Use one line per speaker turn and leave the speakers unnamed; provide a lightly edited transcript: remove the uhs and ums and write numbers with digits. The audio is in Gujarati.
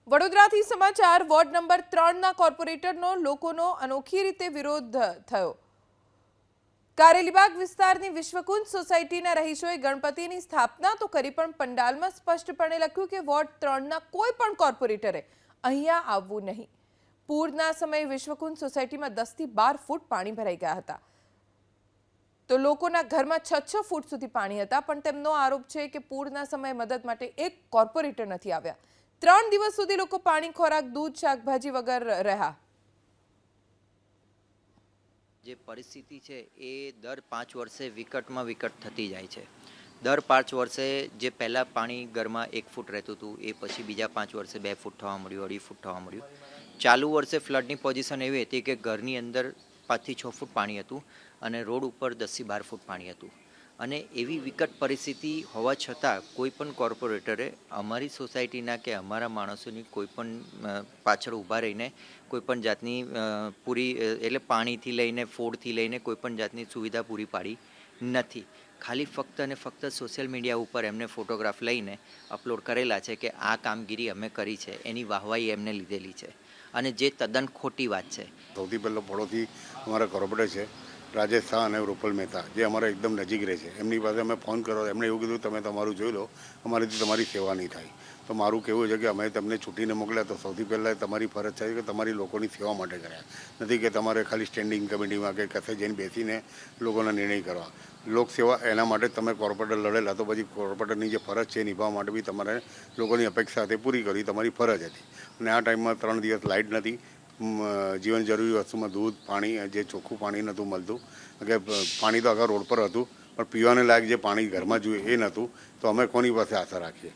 વડોદરાથી સમાચાર વોર્ડ નંબર 3ના કોર્પોરેટરનો લોકોનો અનોખી રીતે વિરોધ થયો। કારેલીબાગ વિસ્તારની વિશ્વકુંજ સોસાયટીના રહીશોએ ગણપતિની સ્થાપના તો કરી, પણ પંડાલમાં સ્પષ્ટપણે લખ્યું કે વોર્ડ 3ના કોઈ પણ કોર્પોરેટરે અહીંયા આવવું નહીં। પૂરના સમયે વિશ્વકુંજ સોસાયટીમાં 10 થી 12 ફૂટ પાણી ભરાઈ ગયા હતા, તો લોકોના ઘરમાં 6 ફૂટ સુધી પાણી હતા, પણ તેમનો આરોપ છે કે પૂરના સમયે મદદ માટે એક કોર્પોરેટર નથી આવ્યા। 3 દિવસ સુધી લોકો પાણી, ખોરાક, દૂધ, શાકભાજી વગર રહ્યા।
જે પરિસ્થિતિ છે એ દર 5 વર્ષે વિકટમાં વિકટ થતી જાય છે। દર 5 વર્ષે જે પહેલાં પાણી ઘરમાં 1 ફૂટ રહેતું હતું એ પછી બીજા 5 વર્ષે 2 ફૂટ થવા મળ્યું, 2.5 ફૂટ થવા મળ્યું। ચાલુ વર્ષે ફ્લડની પોઝિશન એવી હતી કે ઘરની અંદર 5 થી 6 ફૂટ પાણી હતું અને રોડ ઉપર 10 થી 12 ફૂટ પાણી હતું। અને એવી વિકટ પરિસ્થિતિ હોવા છતાં કોઈ પણ કોર્પોરેટરે અમારી સોસાયટીના કે અમારા માણસોની કોઈ પણ પાછળ ઊભા રહીને કોઈ પણ જાતની પૂરી એટલે પાણીથી લઈને ફૂડથી લઈને કોઈ પણ જાતની સુવિધા પૂરી પાડી નથી। ખાલી ફક્ત અને ફક્ત સોશિયલ મીડિયા ઉપર એમને ફોટોગ્રાફ લઈને અપલોડ કરેલા છે કે આ કામગીરી અમે કરી છે, એની વાહવાઈ એમને લીધેલી છે અને જે તદ્દન ખોટી વાત છે।
સૌથી પહેલો પડોશી અમારા કોર્પોરેટર છે રાજેશ શાહ અને રૂપલ મહેતા, જે અમારા એકદમ નજીક રહે છે। એમની પાસે અમે ફોન કર્યો, એમણે એવું કીધું તમે તમારું જોઈ લો, અમારીથી તમારી સેવા નહીં થાય। તો મારું કહેવું છે કે અમે તમને છૂટીને મોકલ્યા તો સૌથી પહેલાં તમારી ફરજ છે કે તમારી લોકોની સેવા માટે કર્યા, નથી કે તમારે ખાલી સ્ટેન્ડિંગ કમિટીમાં કે કશે જઈને બેસીને લોકોના નિર્ણય કરવા। લોકસેવા એના માટે તમે કોર્પોરેટર લડેલા, તો પછી કોર્પોરેટરની જે ફરજ છે એ નિભાવવા માટે બી તમારે લોકોની અપેક્ષા તે પૂરી કરવી તમારી ફરજ હતી। અને આ ટાઈમમાં 3 દિવસ લાઇટ નથી, જીવન જરૂરી વસ્તુમાં દૂધ, પાણી, જે ચોખ્ખું પાણી નહોતું મળતું, કે પાણી તો આખા રોડ પર હતું પણ પીવાને લાયક જે પાણી ઘરમાં જોઈએ એ નહોતું, તો અમે કોની પાસે આશા રાખીએ।